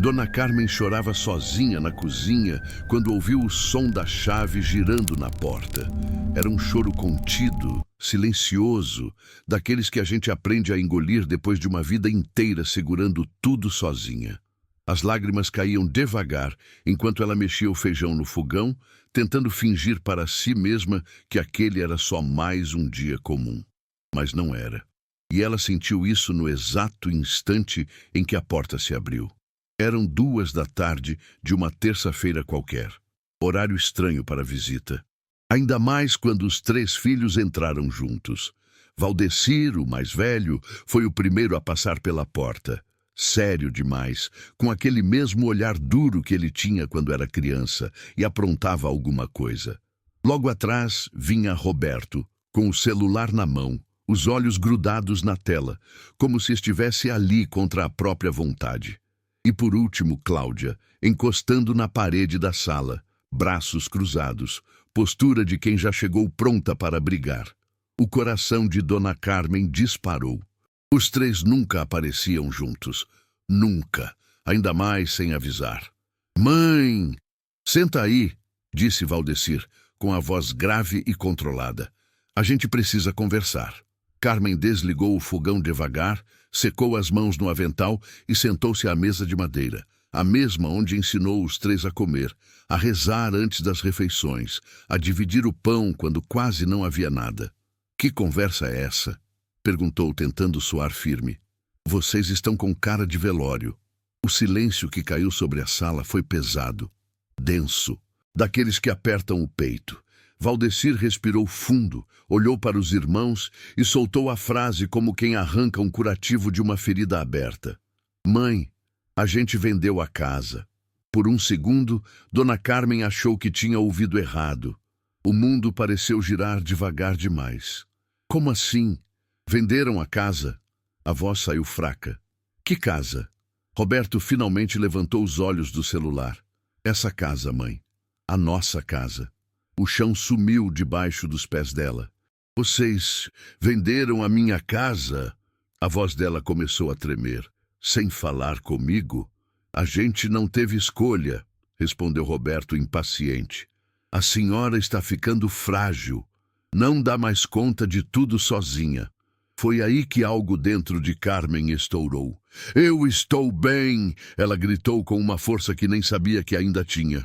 Dona Carmen chorava sozinha na cozinha quando ouviu o som da chave girando na porta. Era um choro contido, silencioso, daqueles que a gente aprende a engolir depois de uma vida inteira segurando tudo sozinha. As lágrimas caíam devagar enquanto ela mexia o feijão no fogão, tentando fingir para si mesma que aquele era só mais um dia comum. Mas não era. E ela sentiu isso no exato instante em que a porta se abriu. Eram 2 da tarde de uma terça-feira qualquer. Horário estranho para a visita. Ainda mais quando os 3 filhos entraram juntos. Valdecir, o mais velho, foi o primeiro a passar pela porta. Sério demais, com aquele mesmo olhar duro que ele tinha quando era criança e aprontava alguma coisa. Logo atrás vinha Roberto, com o celular na mão, os olhos grudados na tela, como se estivesse ali contra a própria vontade. E por último, Cláudia, encostando na parede da sala, braços cruzados, postura de quem já chegou pronta para brigar. O coração de Dona Carmen disparou. Os 3 nunca apareciam juntos. Nunca. Ainda mais sem avisar. "Mãe! Senta aí", disse Valdecir, com a voz grave e controlada. "A gente precisa conversar." Carmen desligou o fogão devagar, secou as mãos no avental e sentou-se à mesa de madeira, a mesma onde ensinou os 3 a comer, a rezar antes das refeições, a dividir o pão quando quase não havia nada. "Que conversa é essa?" perguntou, tentando soar firme. "Vocês estão com cara de velório." O silêncio que caiu sobre a sala foi pesado, denso, daqueles que apertam o peito. Valdecir respirou fundo, olhou para os irmãos e soltou a frase como quem arranca um curativo de uma ferida aberta. "Mãe, a gente vendeu a casa." Por um segundo, Dona Carmen achou que tinha ouvido errado. O mundo pareceu girar devagar demais. "Como assim? Venderam a casa?" A voz saiu fraca. "Que casa?" Roberto finalmente levantou os olhos do celular. "Essa casa, mãe. A nossa casa." O chão sumiu debaixo dos pés dela. "Vocês venderam a minha casa?" A voz dela começou a tremer. "Sem falar comigo?" "A gente não teve escolha", respondeu Roberto impaciente. "A senhora está ficando frágil. Não dá mais conta de tudo sozinha." Foi aí que algo dentro de Carmen estourou. "Eu estou bem!" ela gritou com uma força que nem sabia que ainda tinha.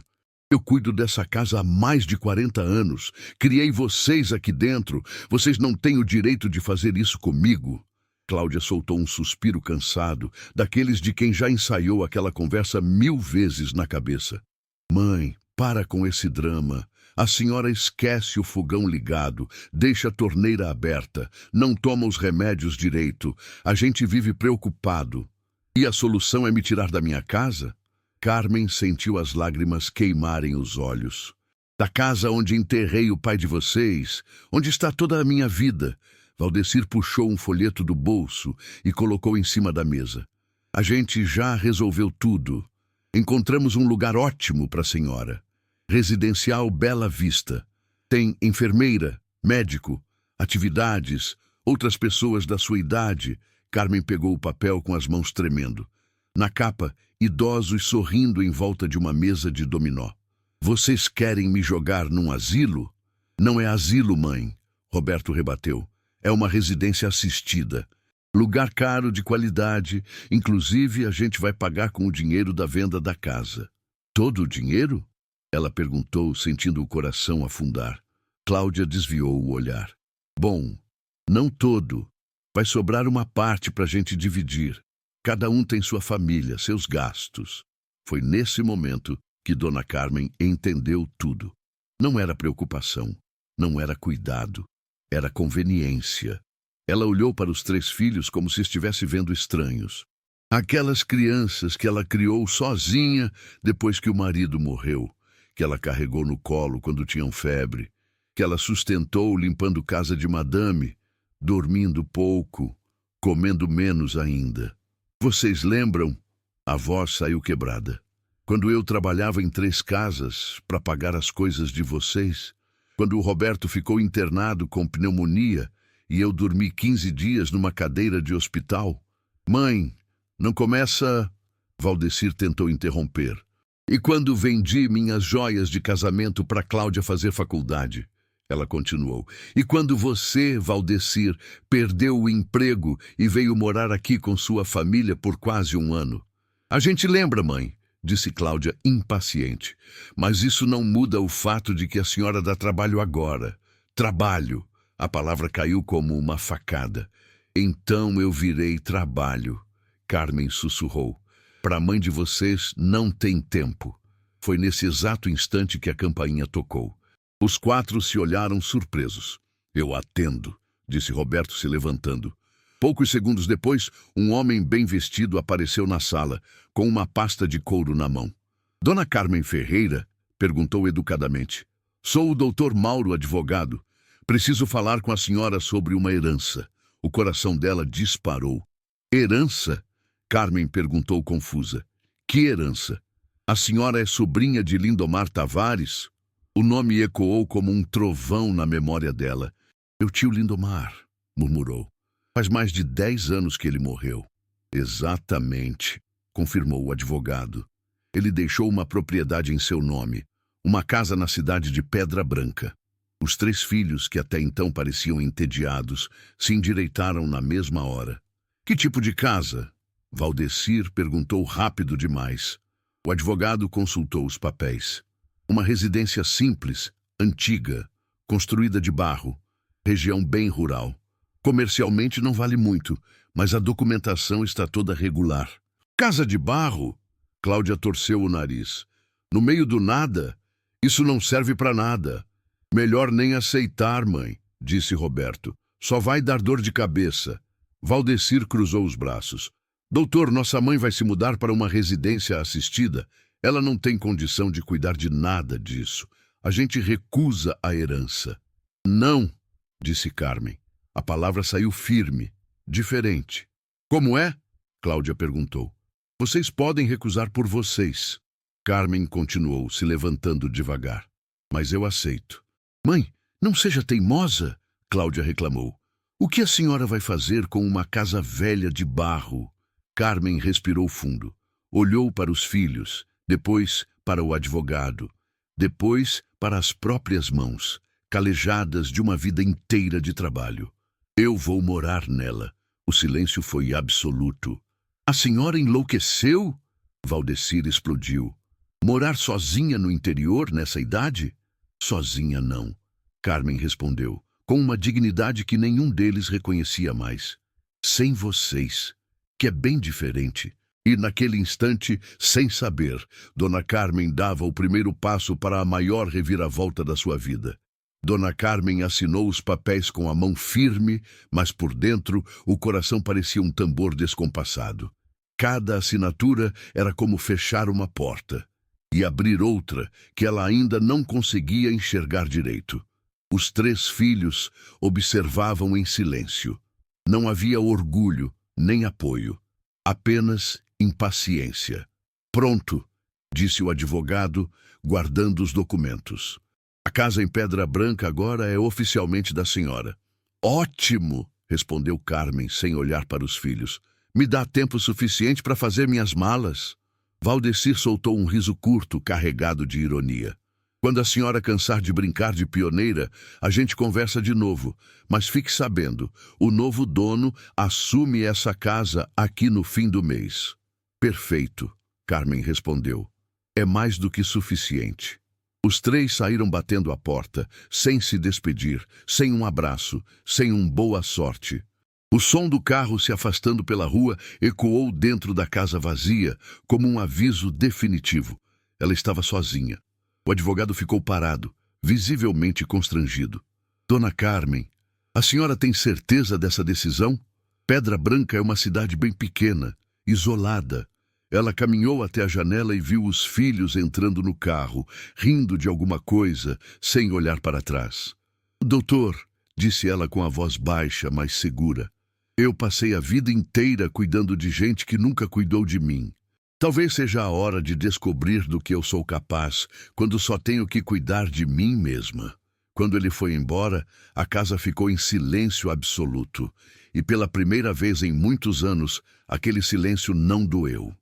"Eu cuido dessa casa há mais de 40 anos. Criei vocês aqui dentro. Vocês não têm o direito de fazer isso comigo." Cláudia soltou um suspiro cansado, daqueles de quem já ensaiou aquela conversa 1000 vezes na cabeça. "Mãe, para com esse drama. A senhora esquece o fogão ligado, deixa a torneira aberta, não toma os remédios direito. A gente vive preocupado. E a solução é me tirar da minha casa?" Carmen sentiu as lágrimas queimarem os olhos. "Da casa onde enterrei o pai de vocês, onde está toda a minha vida." Valdecir puxou um folheto do bolso e colocou em cima da mesa. "A gente já resolveu tudo. Encontramos um lugar ótimo para a senhora. Residencial Bela Vista. Tem enfermeira, médico, atividades, outras pessoas da sua idade." Carmen pegou o papel com as mãos tremendo. Na capa, idosos sorrindo em volta de uma mesa de dominó. "Vocês querem me jogar num asilo?" "Não é asilo, mãe", Roberto rebateu. "É uma residência assistida. Lugar caro de qualidade, inclusive a gente vai pagar com o dinheiro da venda da casa." "Todo o dinheiro?" ela perguntou, sentindo o coração afundar. Cláudia desviou o olhar. "Bom, não todo. Vai sobrar uma parte para a gente dividir. Cada um tem sua família, seus gastos." Foi nesse momento que Dona Carmen entendeu tudo. Não era preocupação, não era cuidado, era conveniência. Ela olhou para os 3 filhos como se estivesse vendo estranhos. Aquelas crianças que ela criou sozinha depois que o marido morreu, que ela carregou no colo quando tinham febre, que ela sustentou limpando casa de madame, dormindo pouco, comendo menos ainda. "Vocês lembram?" A voz saiu quebrada. "Quando eu trabalhava em 3 casas para pagar as coisas de vocês? Quando o Roberto ficou internado com pneumonia e eu dormi 15 dias numa cadeira de hospital? Mãe, não começa..." Valdecir tentou interromper. E quando vendi minhas joias de casamento para Cláudia fazer faculdade? Ela continuou. E quando você, Valdecir, perdeu o emprego e veio morar aqui com sua família por quase um ano? A gente lembra, mãe, disse Cláudia, impaciente. Mas isso não muda o fato de que a senhora dá trabalho agora. Trabalho. A palavra caiu como uma facada. Então eu virei trabalho. Carmen sussurrou. Para a mãe de vocês não tem tempo. Foi nesse exato instante que a campainha tocou. Os quatro se olharam surpresos. Eu atendo, disse Roberto se levantando. Poucos segundos depois, um homem bem vestido apareceu na sala, com uma pasta de couro na mão. Dona Carmen Ferreira? Perguntou educadamente. Sou o doutor Mauro, advogado. Preciso falar com a senhora sobre uma herança. O coração dela disparou. Herança? Carmen perguntou confusa. Que herança? A senhora é sobrinha de Lindomar Tavares? O nome ecoou como um trovão na memória dela. Meu tio Lindomar, murmurou. Faz mais de 10 anos que ele morreu. Exatamente, confirmou o advogado. Ele deixou uma propriedade em seu nome, uma casa na cidade de Pedra Branca. Os 3 filhos, que até então pareciam entediados, se endireitaram na mesma hora. Que tipo de casa? Valdecir perguntou rápido demais. O advogado consultou os papéis. Uma residência simples, antiga, construída de barro, região bem rural. Comercialmente não vale muito, mas a documentação está toda regular. Casa de barro? Cláudia torceu o nariz. No meio do nada? Isso não serve para nada. Melhor nem aceitar, mãe, disse Roberto. Só vai dar dor de cabeça. Valdecir cruzou os braços. Doutor, nossa mãe vai se mudar para uma residência assistida. Ela não tem condição de cuidar de nada disso. A gente recusa a herança. Não, disse Carmen. A palavra saiu firme, diferente. Como é? Cláudia perguntou. Vocês podem recusar por vocês. Carmen continuou, se levantando devagar. Mas eu aceito. Mãe, não seja teimosa, Cláudia reclamou. O que a senhora vai fazer com uma casa velha de barro? Carmen respirou fundo. Olhou para os filhos, depois para o advogado, depois para as próprias mãos, calejadas de uma vida inteira de trabalho. Eu vou morar nela. O silêncio foi absoluto. A senhora enlouqueceu? Valdecir explodiu. Morar sozinha no interior nessa idade? Sozinha não, Carmen respondeu, com uma dignidade que nenhum deles reconhecia mais. Sem vocês, que é bem diferente. E naquele instante, sem saber, Dona Carmen dava o primeiro passo para a maior reviravolta da sua vida. Dona Carmen assinou os papéis com a mão firme, mas por dentro o coração parecia um tambor descompassado. Cada assinatura era como fechar uma porta e abrir outra que ela ainda não conseguia enxergar direito. Os 3 filhos observavam em silêncio. Não havia orgulho, nem apoio. Apenas impaciência. Pronto, disse o advogado, guardando os documentos. A casa em Pedra Branca agora é oficialmente da senhora. Ótimo, respondeu Carmen, sem olhar para os filhos. Me dá tempo suficiente para fazer minhas malas. Valdecir soltou um riso curto, carregado de ironia. Quando a senhora cansar de brincar de pioneira, a gente conversa de novo. Mas fique sabendo, o novo dono assume essa casa aqui no fim do mês. Perfeito, Carmen respondeu. É mais do que suficiente. Os 3 saíram batendo a porta, sem se despedir, sem um abraço, sem um boa sorte. O som do carro se afastando pela rua ecoou dentro da casa vazia, como um aviso definitivo. Ela estava sozinha. O advogado ficou parado, visivelmente constrangido. Dona Carmen, a senhora tem certeza dessa decisão? Pedra Branca é uma cidade bem pequena, isolada. Ela caminhou até a janela e viu os filhos entrando no carro, rindo de alguma coisa, sem olhar para trás. Doutor, disse ela com a voz baixa, mas segura, eu passei a vida inteira cuidando de gente que nunca cuidou de mim. Talvez seja a hora de descobrir do que eu sou capaz, quando só tenho que cuidar de mim mesma. Quando ele foi embora, a casa ficou em silêncio absoluto, e pela primeira vez em muitos anos, aquele silêncio não doeu.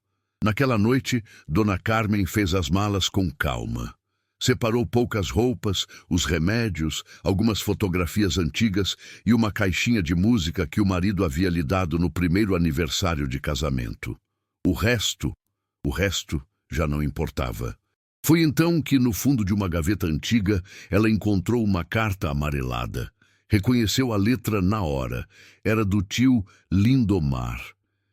Naquela noite, Dona Carmen fez as malas com calma. Separou poucas roupas, os remédios, algumas fotografias antigas e uma caixinha de música que o marido havia lhe dado no primeiro aniversário de casamento. O resto já não importava. Foi então que, no fundo de uma gaveta antiga, ela encontrou uma carta amarelada. Reconheceu a letra na hora. Era do tio Lindomar.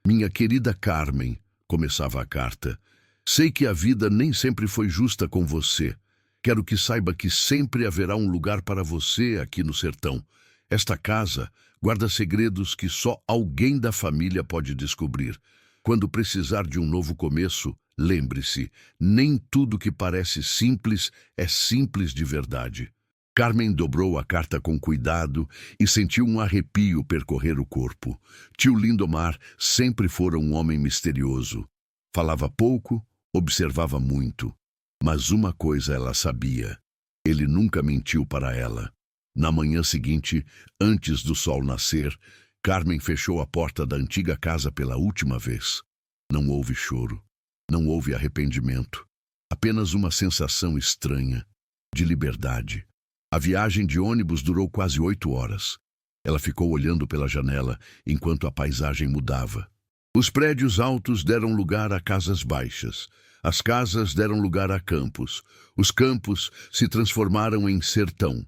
Minha querida Carmen, começava a carta, sei que a vida nem sempre foi justa com você. Quero que saiba que sempre haverá um lugar para você aqui no sertão. Esta casa guarda segredos que só alguém da família pode descobrir. Quando precisar de um novo começo, lembre-se, nem tudo que parece simples é simples de verdade. Carmen dobrou a carta com cuidado e sentiu um arrepio percorrer o corpo. Tio Lindomar sempre fora um homem misterioso. Falava pouco, observava muito. Mas uma coisa ela sabia. Ele nunca mentiu para ela. Na manhã seguinte, antes do sol nascer, Carmen fechou a porta da antiga casa pela última vez. Não houve choro, não houve arrependimento. Apenas uma sensação estranha, de liberdade. A viagem de ônibus durou quase 8 horas. Ela ficou olhando pela janela enquanto a paisagem mudava. Os prédios altos deram lugar a casas baixas. As casas deram lugar a campos. Os campos se transformaram em sertão.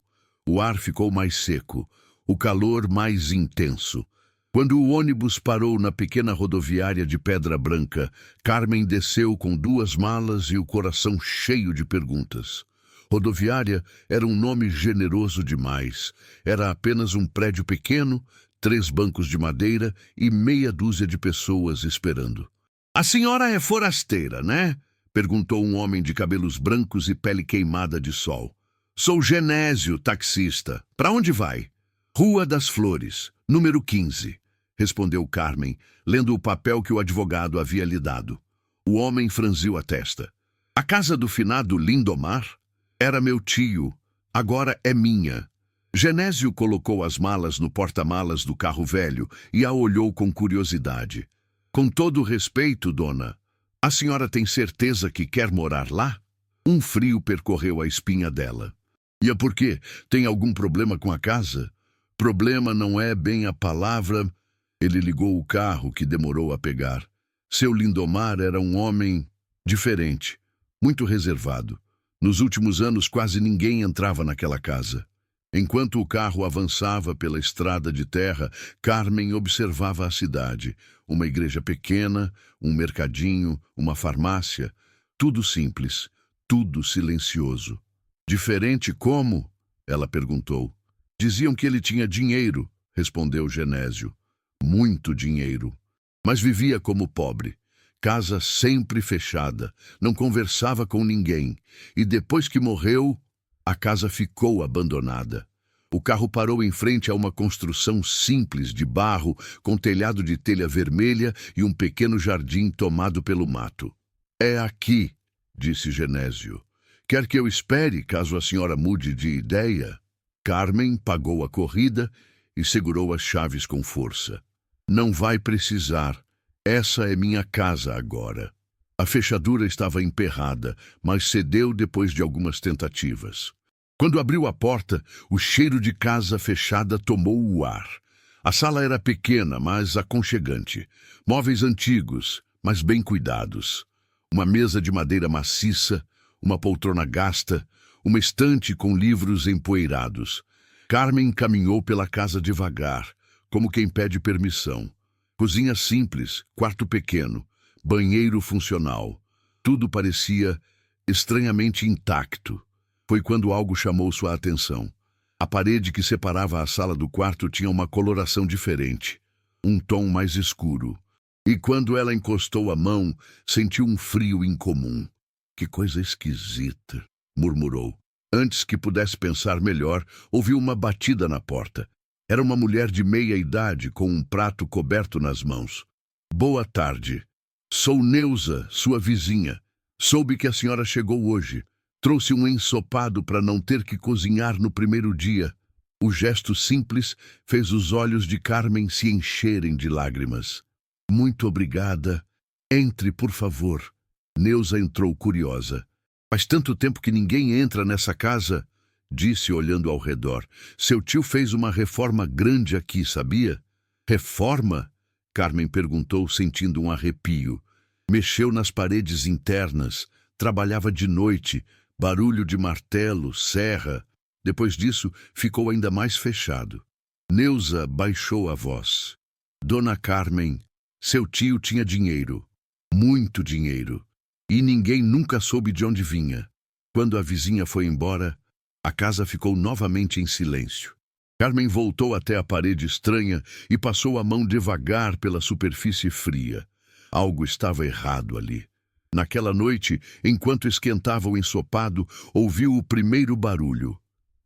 O ar ficou mais seco, o calor mais intenso. Quando o ônibus parou na pequena rodoviária de Pedra Branca, Carmen desceu com 2 malas e o coração cheio de perguntas. Rodoviária era um nome generoso demais. Era apenas um prédio pequeno, 3 bancos de madeira e meia dúzia de pessoas esperando. "A senhora é forasteira, né?" perguntou um homem de cabelos brancos e pele queimada de sol. "Sou Genésio, taxista. Para onde vai?" "Rua das Flores, número 15", respondeu Carmen, lendo o papel que o advogado havia lhe dado. O homem franziu a testa. "A casa do finado Lindomar? Era meu tio. Agora é minha." Genésio colocou as malas no porta-malas do carro velho e a olhou com curiosidade. "Com todo respeito, dona, a senhora tem certeza que quer morar lá?" Um frio percorreu a espinha dela. "E é por quê? Tem algum problema com a casa?" "Problema não é bem a palavra." Ele ligou o carro, que demorou a pegar. Seu Lindomar era um homem diferente, muito reservado. Nos últimos anos, quase ninguém entrava naquela casa. Enquanto o carro avançava pela estrada de terra, Carmen observava a cidade. Uma igreja pequena, um mercadinho, uma farmácia. Tudo simples, tudo silencioso. "Diferente como?" ela perguntou. "Diziam que ele tinha dinheiro", respondeu Genésio. "Muito dinheiro. Mas vivia como pobre. Casa sempre fechada, não conversava com ninguém. E depois que morreu, a casa ficou abandonada. O carro parou em frente a uma construção simples de barro, com telhado de telha vermelha e um pequeno jardim tomado pelo mato. "É aqui", disse Genésio. "Quer que eu espere caso a senhora mude de ideia?" Carmen pagou a corrida e segurou as chaves com força. "Não vai precisar. Essa é minha casa agora." A fechadura estava emperrada, mas cedeu depois de algumas tentativas. Quando abriu a porta, o cheiro de casa fechada tomou o ar. A sala era pequena, mas aconchegante. Móveis antigos, mas bem cuidados. Uma mesa de madeira maciça, uma poltrona gasta, uma estante com livros empoeirados. Carmen caminhou pela casa devagar, como quem pede permissão. Cozinha simples, quarto pequeno, banheiro funcional. Tudo parecia estranhamente intacto. Foi quando algo chamou sua atenção. A parede que separava a sala do quarto tinha uma coloração diferente, um tom mais escuro. E quando ela encostou a mão, sentiu um frio incomum. "Que coisa esquisita", murmurou. Antes que pudesse pensar melhor, ouviu uma batida na porta. Era uma mulher de meia idade, com um prato coberto nas mãos. "Boa tarde. Sou Neuza, sua vizinha. Soube que a senhora chegou hoje. Trouxe um ensopado para não ter que cozinhar no primeiro dia." O gesto simples fez os olhos de Carmen se encherem de lágrimas. "Muito obrigada." Entre, por favor. Neuza entrou curiosa. Faz tanto tempo que ninguém entra nessa casa, disse olhando ao redor. Seu tio fez uma reforma grande aqui, sabia? Reforma? Carmen perguntou, sentindo um arrepio. Mexeu nas paredes internas, trabalhava de noite, barulho de martelo, serra. Depois disso, ficou ainda mais fechado. Neuza baixou a voz. Dona Carmen, seu tio tinha dinheiro, muito dinheiro, e ninguém nunca soube de onde vinha. Quando a vizinha foi embora, a casa ficou novamente em silêncio. Carmen voltou até a parede estranha e passou a mão devagar pela superfície fria. Algo estava errado ali. Naquela noite, enquanto esquentava o ensopado, ouviu o primeiro barulho,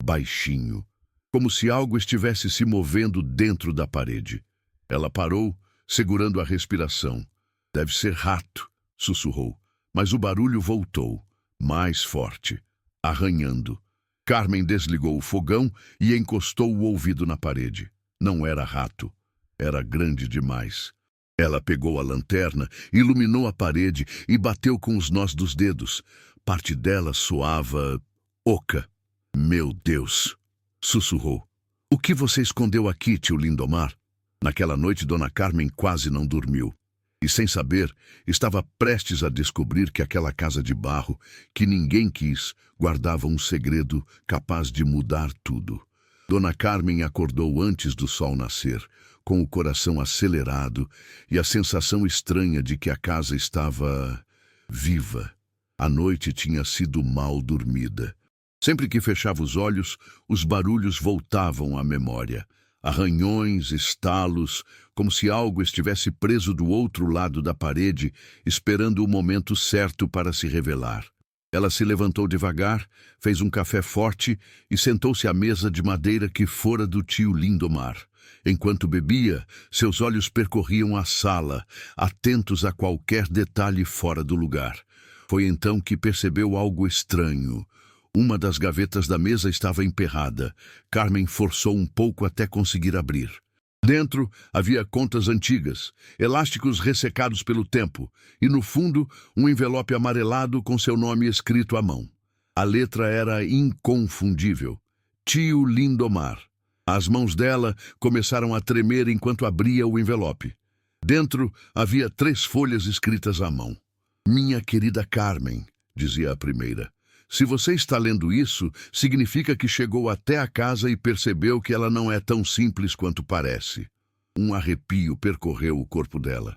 baixinho, como se algo estivesse se movendo dentro da parede. Ela parou, segurando a respiração. Deve ser rato, sussurrou, mas o barulho voltou, mais forte, arranhando. Carmen desligou o fogão e encostou o ouvido na parede. Não era rato, era grande demais. Ela pegou a lanterna, iluminou a parede e bateu com os nós dos dedos. Parte dela soava oca. Meu Deus! Sussurrou. O que você escondeu aqui, tio Lindomar? Naquela noite, Dona Carmen quase não dormiu. E, sem saber, estava prestes a descobrir que aquela casa de barro, que ninguém quis, guardava um segredo capaz de mudar tudo. Dona Carmen acordou antes do sol nascer, com o coração acelerado e a sensação estranha de que a casa estava viva. A noite tinha sido mal dormida. Sempre que fechava os olhos, os barulhos voltavam à memória. Arranhões, estalos, como se algo estivesse preso do outro lado da parede, esperando o momento certo para se revelar. Ela se levantou devagar, fez um café forte e sentou-se à mesa de madeira que fora do tio Lindomar. Enquanto bebia, seus olhos percorriam a sala, atentos a qualquer detalhe fora do lugar. Foi então que percebeu algo estranho. Uma das gavetas da mesa estava emperrada. Carmen forçou um pouco até conseguir abrir. Dentro havia contas antigas, elásticos ressecados pelo tempo, e no fundo um envelope amarelado com seu nome escrito à mão. A letra era inconfundível. Tio Lindomar. As mãos dela começaram a tremer enquanto abria o envelope. Dentro havia 3 folhas escritas à mão. Minha querida Carmen, dizia a primeira. Se você está lendo isso, significa que chegou até a casa e percebeu que ela não é tão simples quanto parece. Um arrepio percorreu o corpo dela.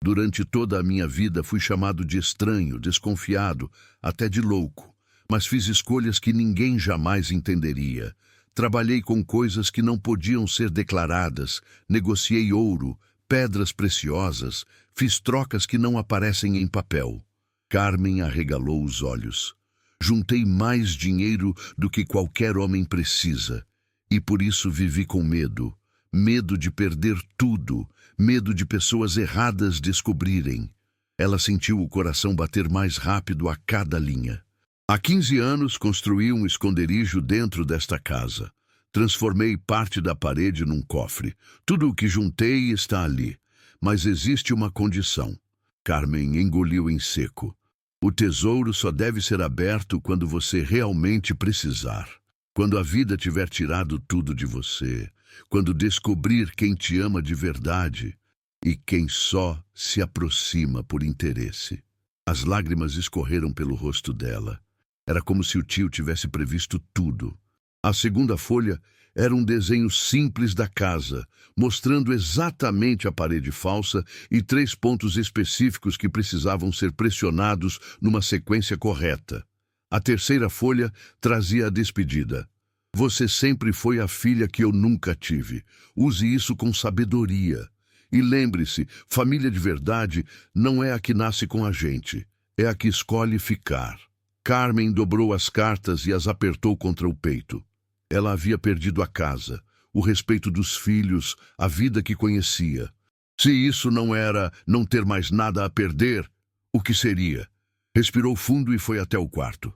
Durante toda a minha vida fui chamado de estranho, desconfiado, até de louco. Mas fiz escolhas que ninguém jamais entenderia. Trabalhei com coisas que não podiam ser declaradas, negociei ouro, pedras preciosas, fiz trocas que não aparecem em papel. Carmen arregalou os olhos. Juntei mais dinheiro do que qualquer homem precisa. E por isso vivi com medo. Medo de perder tudo. Medo de pessoas erradas descobrirem. Ela sentiu o coração bater mais rápido a cada linha. Há 15 anos construí um esconderijo dentro desta casa. Transformei parte da parede num cofre. Tudo o que juntei está ali. Mas existe uma condição. Carmen engoliu em seco. O tesouro só deve ser aberto quando você realmente precisar. Quando a vida tiver tirado tudo de você. Quando descobrir quem te ama de verdade e quem só se aproxima por interesse. As lágrimas escorreram pelo rosto dela. Era como se o tio tivesse previsto tudo. A segunda folha era um desenho simples da casa, mostrando exatamente a parede falsa e 3 pontos específicos que precisavam ser pressionados numa sequência correta. A terceira folha trazia a despedida. Você sempre foi a filha que eu nunca tive. Use isso com sabedoria. E lembre-se, família de verdade não é a que nasce com a gente, é a que escolhe ficar. Carmen dobrou as cartas e as apertou contra o peito. Ela havia perdido a casa, o respeito dos filhos, a vida que conhecia. Se isso não era não ter mais nada a perder, o que seria? Respirou fundo e foi até o quarto.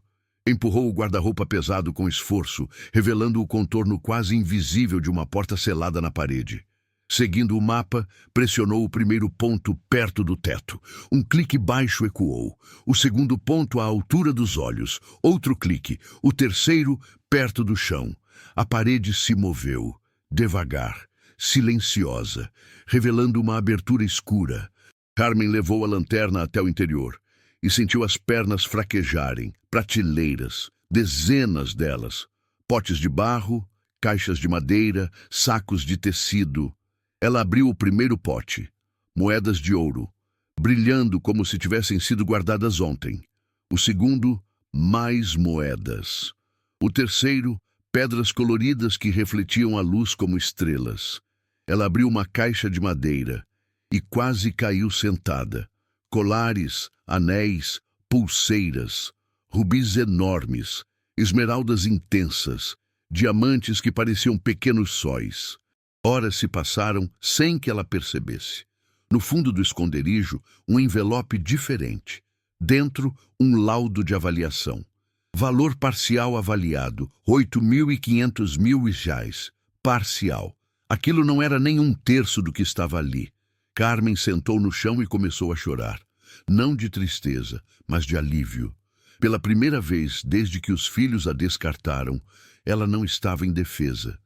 Empurrou o guarda-roupa pesado com esforço, revelando o contorno quase invisível de uma porta selada na parede. Seguindo o mapa, pressionou o primeiro ponto perto do teto. Um clique baixo ecoou. O segundo ponto à altura dos olhos. Outro clique. O terceiro, perto do chão. A parede se moveu, devagar, silenciosa, revelando uma abertura escura. Carmen levou a lanterna até o interior e sentiu as pernas fraquejarem. Prateleiras, dezenas delas. Potes de barro, caixas de madeira, sacos de tecido. Ela abriu o primeiro pote. Moedas de ouro, brilhando como se tivessem sido guardadas ontem. O segundo, mais moedas. O terceiro, pedras coloridas que refletiam a luz como estrelas. Ela abriu uma caixa de madeira e quase caiu sentada. Colares, anéis, pulseiras, rubis enormes, esmeraldas intensas, diamantes que pareciam pequenos sóis. Horas se passaram sem que ela percebesse. No fundo do esconderijo, um envelope diferente. Dentro, um laudo de avaliação. Valor parcial avaliado, 8.500 mil reais. Parcial. Aquilo não era nem um terço do que estava ali. Carmen sentou no chão e começou a chorar. Não de tristeza, mas de alívio. Pela primeira vez desde que os filhos a descartaram, ela não estava indefesa.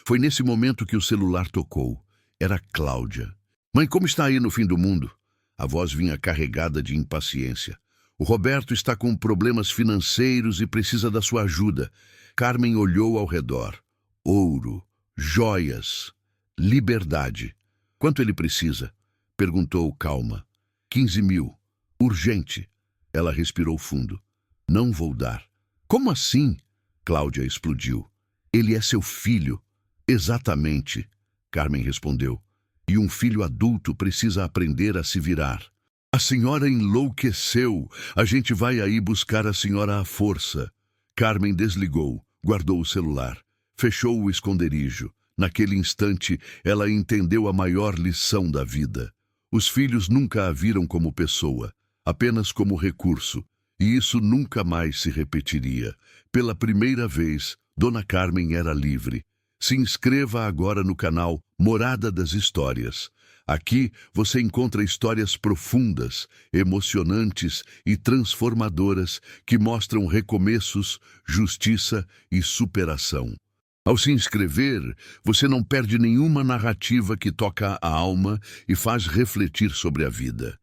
Foi nesse momento que o celular tocou. Era Cláudia. Mãe, como está aí no fim do mundo? A voz vinha carregada de impaciência. O Roberto está com problemas financeiros e precisa da sua ajuda. Carmen olhou ao redor. Ouro, joias, liberdade. Quanto ele precisa? Perguntou calma. 15 mil. Urgente. Ela respirou fundo. Não vou dar. Como assim? Cláudia explodiu. Ele é seu filho. Exatamente, Carmen respondeu. E um filho adulto precisa aprender a se virar. A senhora enlouqueceu. A gente vai aí buscar a senhora à força. Carmen desligou, guardou o celular, fechou o esconderijo. Naquele instante, ela entendeu a maior lição da vida. Os filhos nunca a viram como pessoa, apenas como recurso. E isso nunca mais se repetiria. Pela primeira vez, Dona Carmen era livre. Se inscreva agora no canal Morada das Histórias. Aqui você encontra histórias profundas, emocionantes e transformadoras que mostram recomeços, justiça e superação. Ao se inscrever, você não perde nenhuma narrativa que toca a alma e faz refletir sobre a vida.